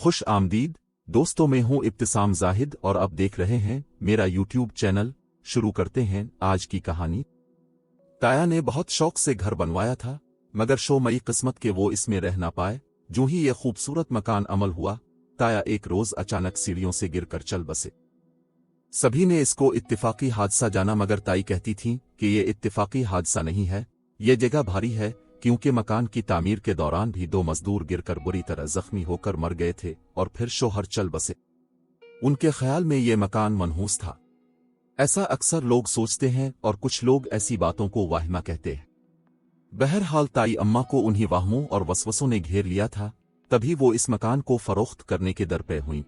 खुश आमदीद दोस्तों, मैं हूं इब्तिसाम जाहिद और आप देख रहे हैं मेरा यूट्यूब चैनल। शुरू करते हैं आज की कहानी। ताया ने बहुत शौक से घर बनवाया था, मगर शोमई किस्मत के वो इसमें रह ना पाए। जो ही ये खूबसूरत मकान अमल हुआ, ताया एक रोज अचानक सीढ़ियों से गिरकर चल बसे। सभी ने इसको इत्तिफाकी हादसा जाना, मगर ताई कहती थीं कि ये इत्तिफाकी हादसा नहीं है, ये जगह भारी है, क्योंकि मकान की तामीर के दौरान भी 2 मजदूर गिरकर बुरी तरह जख्मी होकर मर गए थे और फिर शोहर चल बसे। उनके ख्याल में ये मकान मनहूस था। ऐसा अक्सर लोग सोचते हैं और कुछ लोग ऐसी बातों को वाहिमा कहते हैं। बहरहाल ताई अम्मा को उन्हीं वाहमों और वसवसों ने घेर लिया था, तभी वो इस मकान को फरोख्त करने के दर पे हुईं।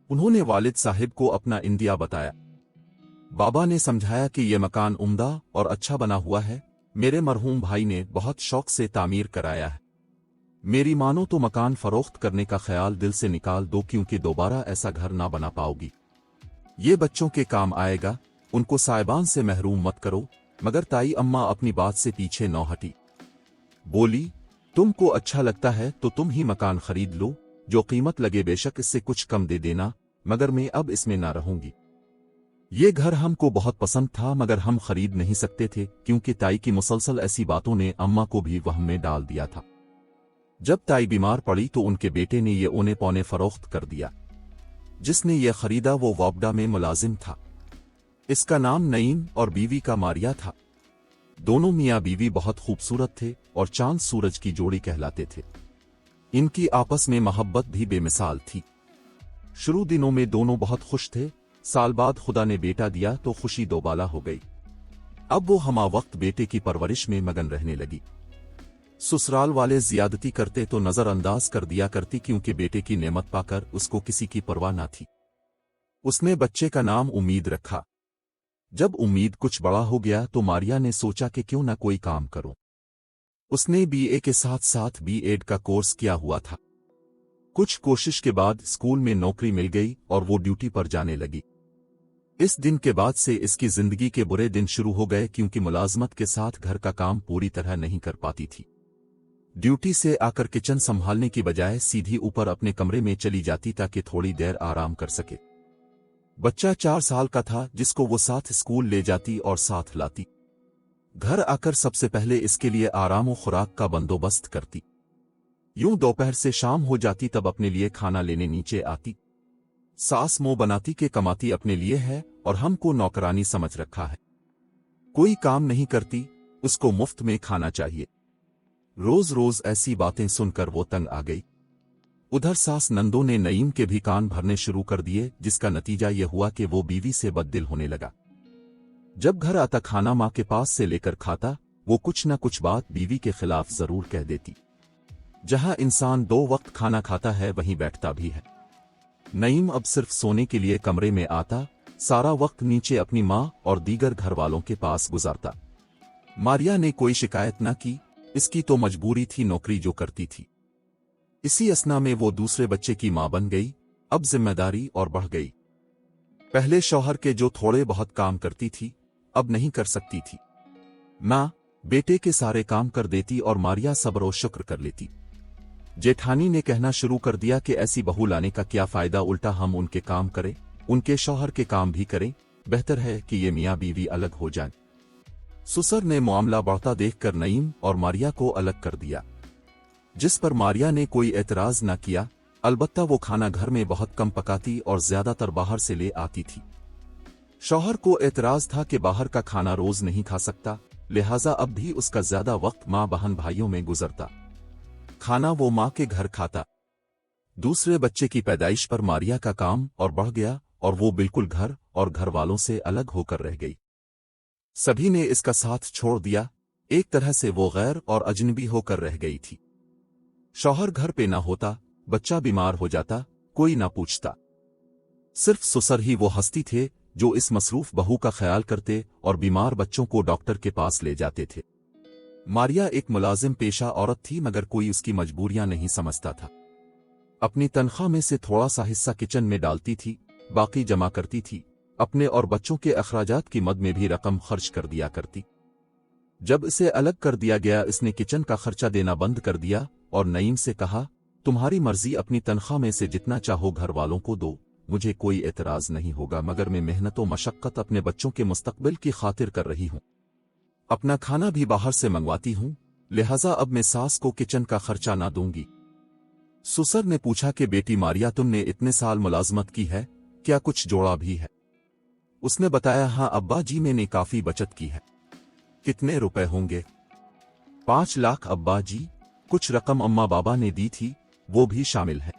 उन्होंने वालिद साहिब को अपना इंदिया बताया। बाबा ने समझाया कि ये मकान उम्दा और अच्छा बना हुआ है, मेरे मरहूम भाई ने बहुत शौक से तामीर कराया है। मेरी मानो तो मकान फरोख्त करने का ख्याल दिल से निकाल दो, क्योंकि दोबारा ऐसा घर ना बना पाओगी। ये बच्चों के काम आएगा, उनको साहिबान से महरूम मत करो। मगर ताई अम्मा अपनी बात से पीछे न हटी। बोली, तुमको अच्छा लगता है तो तुम ही मकान खरीद लो, जो कीमत लगे बेशक इससे कुछ कम दे देना, मगर मैं अब इसमें ना रहूंगी। ये घर हमको बहुत पसंद था, मगर हम खरीद नहीं सकते थे, क्योंकि ताई की मुसलसल ऐसी बातों ने अम्मा को भी वहम में डाल दिया था। जब ताई बीमार पड़ी तो उनके बेटे ने ये औने पौने फरोख्त कर दिया। जिसने ये खरीदा वो वापडा में मुलाजिम था। इसका नाम नईम और बीवी का मारिया था। दोनों मियाँ बीवी बहुत खूबसूरत थे और चांद सूरज की जोड़ी कहलाते थे। इनकी आपस में मोहब्बत भी बेमिसाल थी। शुरू दिनों में दोनों बहुत खुश थे। साल बाद खुदा ने बेटा दिया तो खुशी दोबाला हो गई। अब वो हमा वक्त बेटे की परवरिश में मगन रहने लगी। ससुराल वाले ज्यादती करते तो नजरअंदाज कर दिया करती, क्योंकि बेटे की नेमत पाकर उसको किसी की परवाह ना थी। उसने बच्चे का नाम उम्मीद रखा। जब उम्मीद कुछ बड़ा हो गया तो मारिया ने सोचा कि क्यों ना कोई काम करूं। उसने बीए के साथ साथ बीएड का कोर्स किया हुआ था। कुछ कोशिश के बाद स्कूल में नौकरी मिल गई और वो ड्यूटी पर जाने लगी। इस दिन के बाद से इसकी जिंदगी के बुरे दिन शुरू हो गए, क्योंकि मुलाजमत के साथ घर का काम पूरी तरह नहीं कर पाती थी। ड्यूटी से आकर किचन संभालने की बजाय सीधी ऊपर अपने कमरे में चली जाती ताकि थोड़ी देर आराम कर सके। बच्चा 4 साल का था, जिसको वो साथ स्कूल ले जाती और साथ लाती। घर आकर सबसे पहले इसके लिए आराम और खुराक का बंदोबस्त करती। यूं दोपहर से शाम हो जाती तब अपने लिए खाना लेने नीचे आती। सास मुंह बनाती के कमाती अपने लिए है और हमको नौकरानी समझ रखा है। कोई काम नहीं करती, उसको मुफ्त में खाना चाहिए। रोज रोज ऐसी बातें सुनकर वो तंग आ गई। उधर सास नंदों ने नईम के भी कान भरने शुरू कर दिए, जिसका नतीजा ये हुआ कि वो बीवी से बददिल होने लगा। जब घर आता खाना माँ के पास से लेकर खाता, वो कुछ न कुछ बात बीवी के खिलाफ जरूर कह देती। जहां इंसान 2 वक्त खाना खाता है वहीं बैठता भी है। नईम अब सिर्फ सोने के लिए कमरे में आता, सारा वक्त नीचे अपनी माँ और दीगर घर वालों के पास गुजारता। मारिया ने कोई शिकायत न की, इसकी तो मजबूरी थी, नौकरी जो करती थी। इसी असना में वो दूसरे बच्चे की माँ बन गई। अब जिम्मेदारी और बढ़ गई। पहले शौहर के जो थोड़े बहुत काम करती थी, अब नहीं कर सकती थी। माँ बेटे के सारे काम कर देती और मारिया सब्र और शुक्र कर लेती। जेठानी ने कहना शुरू कर दिया कि ऐसी बहू लाने का क्या फायदा, उल्टा हम उनके काम करें, उनके शौहर के काम भी करें। बेहतर है कि ये मियाँ बीवी अलग हो जाएं। ससुर ने मामला बढ़ता देखकर नईम और मारिया को अलग कर दिया, जिस पर मारिया ने कोई एतराज न किया। अलबत्ता वो खाना घर में बहुत कम पकाती और ज्यादातर बाहर से ले आती थी। शौहर को एतराज था कि बाहर का खाना रोज नहीं खा सकता, लिहाजा अब भी उसका ज्यादा वक्त माँ बहन भाइयों में गुजरता। खाना वो माँ के घर खाता। दूसरे बच्चे की पैदाइश पर मारिया का काम और बढ़ गया और वो बिल्कुल घर और घर वालों से अलग होकर रह गई। सभी ने इसका साथ छोड़ दिया। एक तरह से वो गैर और अजनबी होकर रह गई थी। शौहर घर पे ना होता, बच्चा बीमार हो जाता, कोई ना पूछता। सिर्फ ससुर ही वो हस्ती थे जो इस मसरूफ बहू का ख्याल करते और बीमार बच्चों को डॉक्टर के पास ले जाते थे। मारिया एक मुलाजिम पेशा औरत थी, मगर कोई उसकी मजबूरियां नहीं समझता था। अपनी तनख्वाह में से थोड़ा सा हिस्सा किचन में डालती थी, बाकी जमा करती थी। अपने और बच्चों के अखराजात की मद में भी रकम खर्च कर दिया करती। जब इसे अलग कर दिया गया, इसने किचन का खर्चा देना बंद कर दिया और नईम से कहा, तुम्हारी मर्जी, अपनी तनख्वाह में से जितना चाहो घर वालों को दो, मुझे कोई एतराज नहीं होगा, मगर मैं मेहनत व मशक्कत अपने बच्चों के मुस्तकबिल की खातिर कर रही हूँ। अपना खाना भी बाहर से मंगवाती हूँ, लिहाजा अब मैं सास को किचन का खर्चा ना दूंगी। सुसर ने पूछा कि बेटी मारिया, तुमने इतने साल मुलाजमत की है, क्या कुछ जोड़ा भी है? उसने बताया, हाँ अब्बा जी, मैंने काफी बचत की है। कितने रुपए होंगे? 5 लाख अब्बा जी। कुछ रकम अम्मा बाबा ने दी थी, वो भी शामिल है।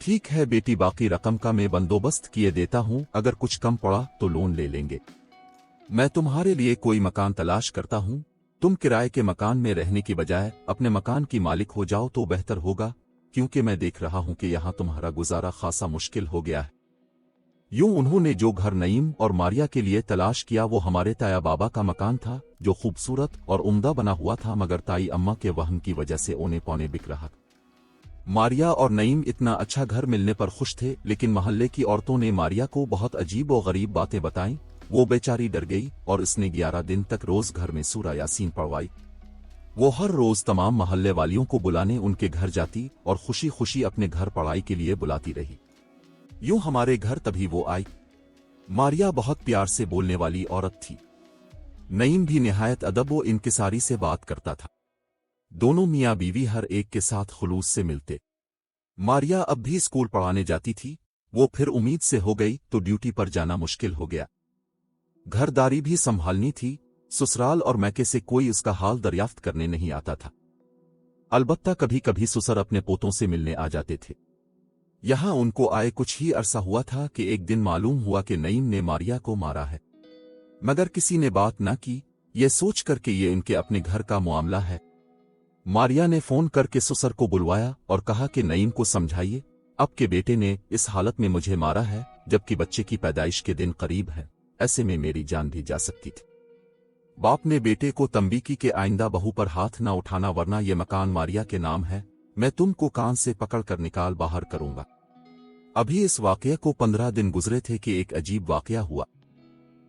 ठीक है बेटी, बाकी रकम का मैं बंदोबस्त किए देता हूँ, अगर कुछ कम पड़ा तो लोन ले लेंगे। मैं तुम्हारे लिए कोई मकान तलाश करता हूँ, तुम किराए के मकान में रहने की बजाय अपने मकान की मालिक हो जाओ तो बेहतर होगा, क्योंकि मैं देख रहा हूं कि यहां तुम्हारा गुजारा खासा मुश्किल हो गया है। यूं उन्होंने जो घर नईम और मारिया के लिए तलाश किया वो हमारे ताया बाबा का मकान था, जो खूबसूरत और उम्दा बना हुआ था, मगर ताई अम्मा के वहम की वजह से औने पौने बिक रहा। मारिया और नईम इतना अच्छा घर मिलने पर खुश थे, लेकिन मोहल्ले की औरतों ने मारिया को बहुत अजीब और गरीब बातें बताईं। वो बेचारी डर गई और उसने 11 दिन तक रोज घर में सूरा यासीन पढ़वाई। वो हर रोज तमाम मोहल्ले वालियों को बुलाने उनके घर जाती और खुशी खुशी अपने घर पढ़ाई के लिए बुलाती रही। यूं हमारे घर तभी वो आई। मारिया बहुत प्यार से बोलने वाली औरत थी। नईम भी निहायत अदब व इंकिसारी से बात करता था। दोनों मियाँ बीवी हर एक के साथ खुलूस से मिलते। मारिया अब भी स्कूल पढ़ाने जाती थी। वो फिर उम्मीद से हो गई तो ड्यूटी पर जाना मुश्किल हो गया। घरदारी भी संभालनी थी। ससुराल और मैके से कोई उसका हाल दरियाफ्त करने नहीं आता था। अलबत्ता कभी कभी ससुर अपने पोतों से मिलने आ जाते थे। यहां उनको आए कुछ ही अरसा हुआ था कि एक दिन मालूम हुआ कि नईम ने मारिया को मारा है, मगर किसी ने बात न की, ये सोच कर कि ये उनके अपने घर का मामला है। मारिया ने फोन करके ससुर को बुलवाया और कहा कि नईम को समझाइए, अब के बेटे ने इस हालत में मुझे मारा है, जबकि बच्चे की पैदाइश के दिन करीब है, ऐसे में मेरी जान भी जा सकती थी। बाप ने बेटे को तंबी की कि आइंदा बहू पर हाथ न उठाना, वरना ये मकान मारिया के नाम है, मैं तुमको कान से पकड़ कर निकाल बाहर करूंगा। अभी इस वाकये को 15 दिन गुजरे थे कि एक अजीब वाकया हुआ।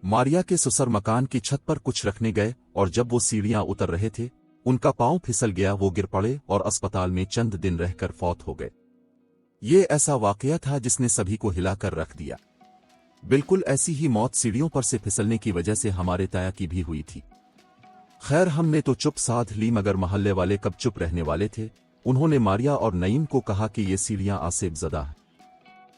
मारिया के ससुर मकान की छत पर कुछ रखने गए और जब वो सीढ़ियां उतर रहे थे, उनका पांव फिसल गया, वो गिर पड़े और अस्पताल में चंद दिन रहकर फौत हो गए। ये ऐसा वाकया था जिसने सभी को हिलाकर रख दिया। बिल्कुल ऐसी ही मौत सीढ़ियों पर से फिसलने की वजह से हमारे ताया की भी हुई थी। खैर हमने तो चुप साध ली, मगर मोहल्ले वाले कब चुप रहने वाले थे। उन्होंने मारिया और नईम को कहा कि ये सीढ़ियां आसेब ज़दा है।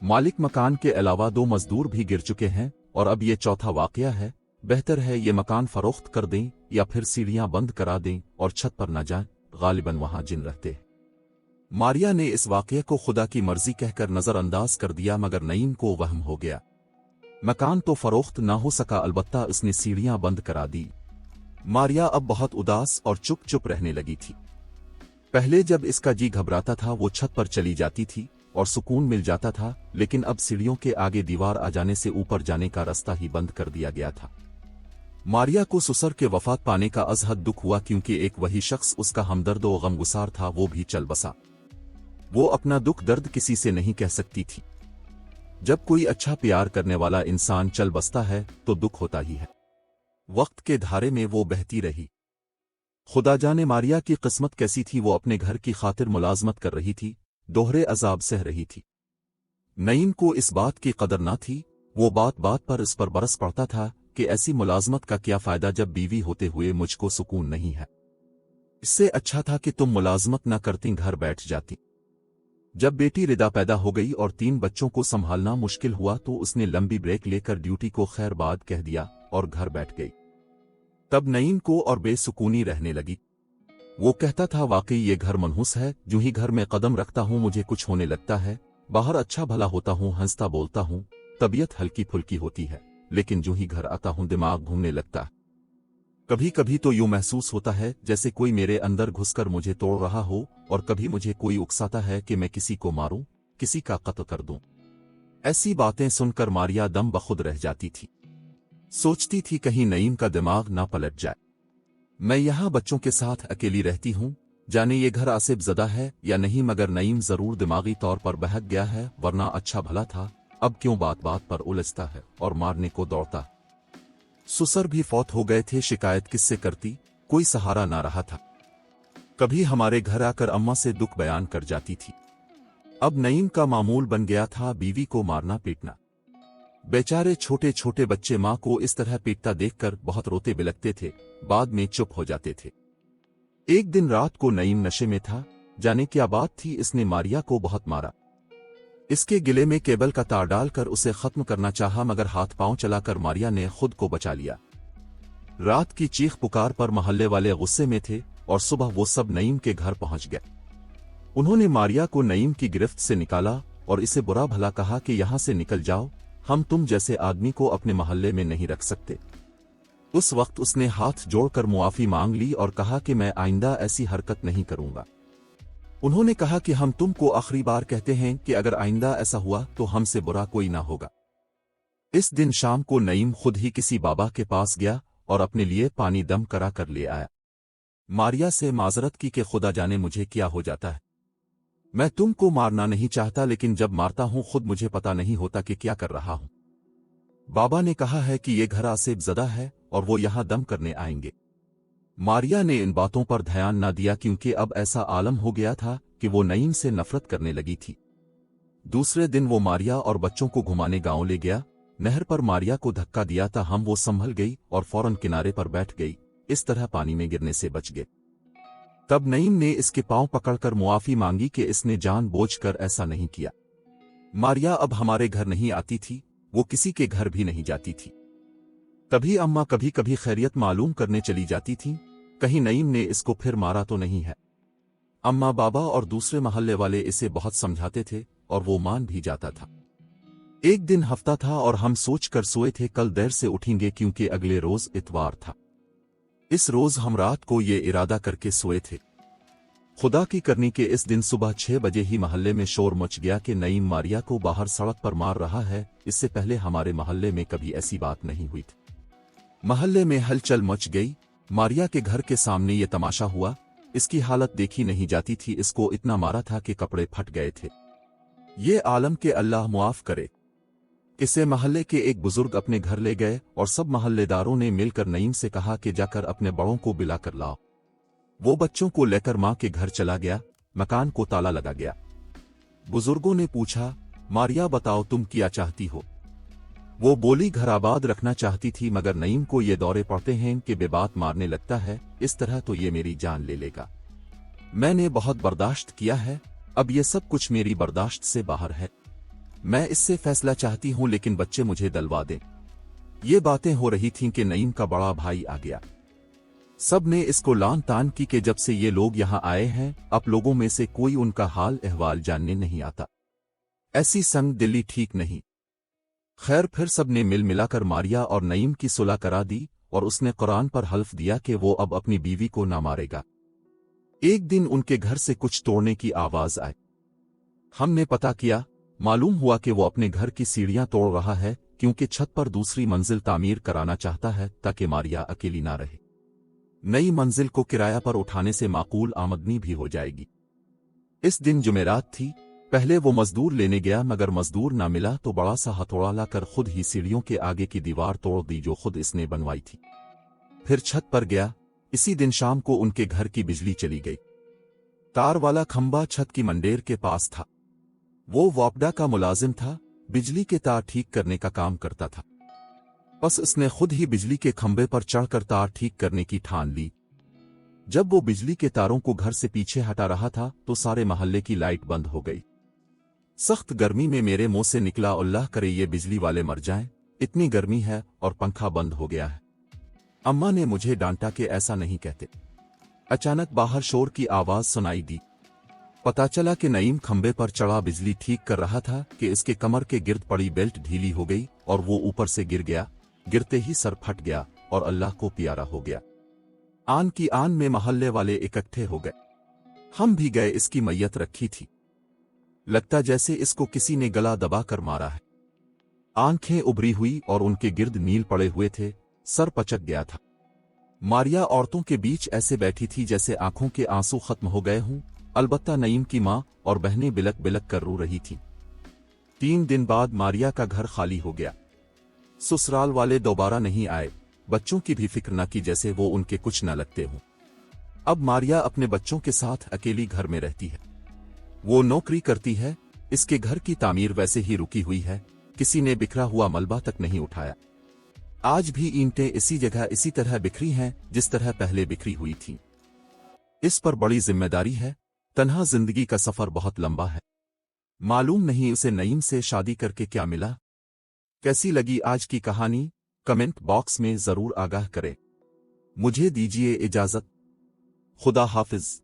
मालिक मकान के अलावा 2 मजदूर भी गिर चुके हैं और अब ये चौथा वाकया है। बेहतर है ये मकान फरोख्त कर दें या फिर सीढ़ियां बंद करा दें और छत पर न जाएं, गालिबन वहां जिन रहते हैं। मारिया ने इस वाकये को खुदा की मर्जी कहकर नजरअंदाज कर दिया, मगर नईम को वहम हो गया। मकान तो फरोख्त ना हो सका, अलबत्ता उसने सीढ़ियां बंद करा दी। मारिया अब बहुत उदास और चुप चुप रहने लगी थी। पहले जब इसका जी घबराता था वो छत पर चली जाती थी और सुकून मिल जाता था, लेकिन अब सीढ़ियों के आगे दीवार आ जाने से ऊपर जाने का रास्ता ही बंद कर दिया गया था। मारिया को ससुर के वफात पाने का अजहद दुख हुआ, क्योंकि एक वही शख्स उसका हमदर्द व गमगुसार था, वो भी चल बसा। वो अपना दुख दर्द किसी से नहीं कह सकती थी। जब कोई अच्छा प्यार करने वाला इंसान चल बसता है तो दुख होता ही है। वक्त के धारे में वो बहती रही। खुदा जाने मारिया की किस्मत कैसी थी। वो अपने घर की खातिर मुलाजमत कर रही थी, दोहरे अजाब सह रही थी। नईम को इस बात की कदर ना थी। वो बात बात पर इस पर बरस पड़ता था कि ऐसी मुलाजमत का क्या फायदा जब बीवी होते हुए मुझको सुकून नहीं है। इससे अच्छा था कि तुम मुलाजमत न करती, घर बैठ जाती। जब बेटी रिदा पैदा हो गई और 3 बच्चों को संभालना मुश्किल हुआ तो उसने लंबी ब्रेक लेकर ड्यूटी को खैर बाद कह दिया और घर बैठ गई। तब नईम को और बेसुकूनी रहने लगी। वो कहता था, वाकई ये घर मनहूस है, जो ही घर में कदम रखता हूं मुझे कुछ होने लगता है। बाहर अच्छा भला होता हूं, हंसता बोलता हूं, तबीयत हल्की फुल्की होती है, लेकिन जो ही घर आता हूं दिमाग घूमने लगता है। कभी कभी तो यूं महसूस होता है जैसे कोई मेरे अंदर घुसकर मुझे तोड़ रहा हो, और कभी मुझे कोई उकसाता है कि मैं किसी को मारूं, किसी का कत्ल कर दूं। ऐसी बातें सुनकर मारिया दम बखुद रह जाती थी। सोचती थी कहीं नईम का दिमाग ना पलट जाए। मैं यहां बच्चों के साथ अकेली रहती हूं, जाने ये घर आसिफ ज़दा है या नहीं, मगर नईम जरूर दिमागी तौर पर बहक गया है, वरना अच्छा भला था। अब क्यों बात बात पर उलझता है और मारने को दौड़ता। ससुर भी फौत हो गए थे, शिकायत किससे करती, कोई सहारा ना रहा था। कभी हमारे घर आकर अम्मा से दुख बयान कर जाती थी। अब नईम का मामूल बन गया था बीवी को मारना पीटना। बेचारे छोटे छोटे बच्चे माँ को इस तरह पीटता देखकर बहुत रोते बिलखते थे, बाद में चुप हो जाते थे। एक दिन रात को नईम नशे में था, जाने क्या बात थी, इसने मारिया को बहुत मारा। इसके गिले में केबल का तार डालकर उसे खत्म करना चाहा, मगर हाथ पांव चलाकर मारिया ने खुद को बचा लिया। रात की चीख पुकार पर मोहल्ले वाले गुस्से में थे और सुबह वो सब नईम के घर पहुंच गए। उन्होंने मारिया को नईम की गिरफ्त से निकाला और इसे बुरा भला कहा कि यहां से निकल जाओ, हम तुम जैसे आदमी को अपने मोहल्ले में नहीं रख सकते। उस वक्त उसने हाथ जोड़कर मुआफी मांग ली और कहा कि मैं आइंदा ऐसी हरकत नहीं करूंगा। उन्होंने कहा कि हम तुमको आखिरी बार कहते हैं कि अगर आइंदा ऐसा हुआ तो हमसे बुरा कोई ना होगा। इस दिन शाम को नईम खुद ही किसी बाबा के पास गया और अपने लिए पानी दम करा कर ले आया। मारिया से माजरत की कि खुदा जाने मुझे क्या हो जाता है, मैं तुमको मारना नहीं चाहता, लेकिन जब मारता हूं खुद मुझे पता नहीं होता कि क्या कर रहा हूं। बाबा ने कहा है कि ये घर आसेब ज़दा है और वो यहां दम करने आएंगे। मारिया ने इन बातों पर ध्यान न दिया, क्योंकि अब ऐसा आलम हो गया था कि वो नईम से नफरत करने लगी थी। दूसरे दिन वो मारिया और बच्चों को घुमाने गांव ले गया। नहर पर मारिया को धक्का दिया था, वो संभल गई और फौरन किनारे पर बैठ गई। इस तरह पानी में गिरने से बच गए। तब नईम ने इसके पांव पकड़कर मुआफी मांगी कि इसने जानबूझकर ऐसा नहीं किया। मारिया अब हमारे घर नहीं आती थी, वो किसी के घर भी नहीं जाती थी। तभी अम्मा कभी कभी खैरियत मालूम करने चली जाती थीं, कहीं नईम ने इसको फिर मारा तो नहीं है। अम्मा, बाबा और दूसरे मोहल्ले वाले इसे बहुत समझाते थे और वो मान भी जाता था। एक दिन हफ्ता था और हम सोचकर सोए थे कल देर से उठेंगे, क्योंकि अगले रोज इतवार था। इस रोज हम रात को ये इरादा करके सोए थे। खुदा की करनी के इस दिन सुबह 6 बजे ही मोहल्ले में शोर मच गया कि नईम मारिया को बाहर सड़क पर मार रहा है। इससे पहले हमारे मोहल्ले में कभी ऐसी बात नहीं हुई थी। मोहल्ले में हलचल मच गई। मारिया के घर के सामने ये तमाशा हुआ। इसकी हालत देखी नहीं जाती थी, इसको इतना मारा था कि कपड़े फट गए थे। ये आलम के अल्लाह मुआफ करे। इसे मोहल्ले के एक बुजुर्ग अपने घर ले गए और सब मोहल्लेदारों ने मिलकर नईम से कहा कि जाकर अपने बड़ों को बुलाकर लाओ। वो बच्चों को लेकर मां के घर चला गया। मकान को ताला लगा गया। बुजुर्गों ने पूछा, मारिया बताओ तुम क्या चाहती हो? वो बोली, घर आबाद रखना चाहती थी, मगर नईम को ये दौरे पड़ते हैं कि बेबात मारने लगता है, इस तरह तो ये मेरी जान ले लेगा। मैंने बहुत बर्दाश्त किया है, अब ये सब कुछ मेरी बर्दाश्त से बाहर है। मैं इससे फैसला चाहती हूं, लेकिन बच्चे मुझे दलवा दें। ये बातें हो रही थीं कि नईम का बड़ा भाई आ गया। सब ने इसको लान तान की कि जब से ये लोग यहां आए हैं अब लोगों में से कोई उनका हाल अहवाल जानने नहीं आता। ऐसी संग दिली ठीक नहीं। खैर, फिर सब ने मिल मिलाकर मारिया और नईम की सुलह करा दी और उसने कुरान पर हल्फ दिया कि वो अब अपनी बीवी को ना मारेगा। एक दिन उनके घर से कुछ तोड़ने की आवाज आई। हमने पता किया, मालूम हुआ कि वो अपने घर की सीढ़ियां तोड़ रहा है, क्योंकि छत पर दूसरी मंजिल तामीर कराना चाहता है ताकि मारिया अकेली ना रहे। नई मंजिल को किराया पर उठाने से माकूल आमदनी भी हो जाएगी। इस दिन जुमेरात थी। पहले वो मजदूर लेने गया, मगर मजदूर ना मिला तो बड़ा सा हथौड़ा लाकर खुद ही सीढ़ियों के आगे की दीवार तोड़ दी जो खुद इसने बनवाई थी। फिर छत पर गया। इसी दिन शाम को उनके घर की बिजली चली गई। तार वाला खंबा छत की मंडेर के पास था। वो वापडा का मुलाजिम था, बिजली के तार ठीक करने का काम करता था। बस उसने खुद ही बिजली के खंबे पर चढ़कर तार ठीक करने की ठान ली। जब वो बिजली के तारों को घर से पीछे हटा रहा था तो सारे मोहल्ले की लाइट बंद हो गई। सख्त गर्मी में मेरे मुंह से निकला, अल्लाह करे ये बिजली वाले मर जाएं, इतनी गर्मी है और पंखा बंद हो गया है। अम्मा ने मुझे डांटा कि ऐसा नहीं कहते। अचानक बाहर शोर की आवाज सुनाई दी। पता चला कि नईम खंबे पर चढ़ा बिजली ठीक कर रहा था कि इसके कमर के गिर्द पड़ी बेल्ट ढीली हो गई और वो ऊपर से गिर गया। गिरते ही सर फट गया और अल्लाह को प्यारा हो गया। आन की आन में मोहल्ले वाले इकट्ठे हो गए। हम भी गए। इसकी मैयत रखी थी। लगता जैसे इसको किसी ने गला दबाकर मारा है। आंखें उभरी हुई और उनके गिर्द नील पड़े हुए थे। सर पचक गया था। मारिया औरतों के बीच ऐसे बैठी थी जैसे आंखों के आंसू खत्म हो गए हों। अलबत्ता नईम की मां और बहनें बिलक बिलक कर रो रही थीं। 3 दिन बाद मारिया का घर खाली हो गया। ससुराल वाले दोबारा नहीं आए। बच्चों की भी फिक्र न की जैसे वो उनके कुछ न लगते हों। अब मारिया अपने बच्चों के साथ अकेली घर में रहती है। वो नौकरी करती है, इसके घर की तामीर वैसे ही रुकी हुई है, किसी ने बिखरा हुआ मलबा तक नहीं उठाया। आज भी ईंटें इसी जगह इसी तरह बिखरी हैं जिस तरह पहले बिखरी हुई थीं। इस पर बड़ी जिम्मेदारी है, तन्हा जिंदगी का सफर बहुत लंबा है। मालूम नहीं उसे नईम से शादी करके क्या मिला। कैसी लगी आज की कहानी, कमेंट बॉक्स में जरूर आगाह करें। मुझे दीजिए इजाजत। खुदा हाफिज।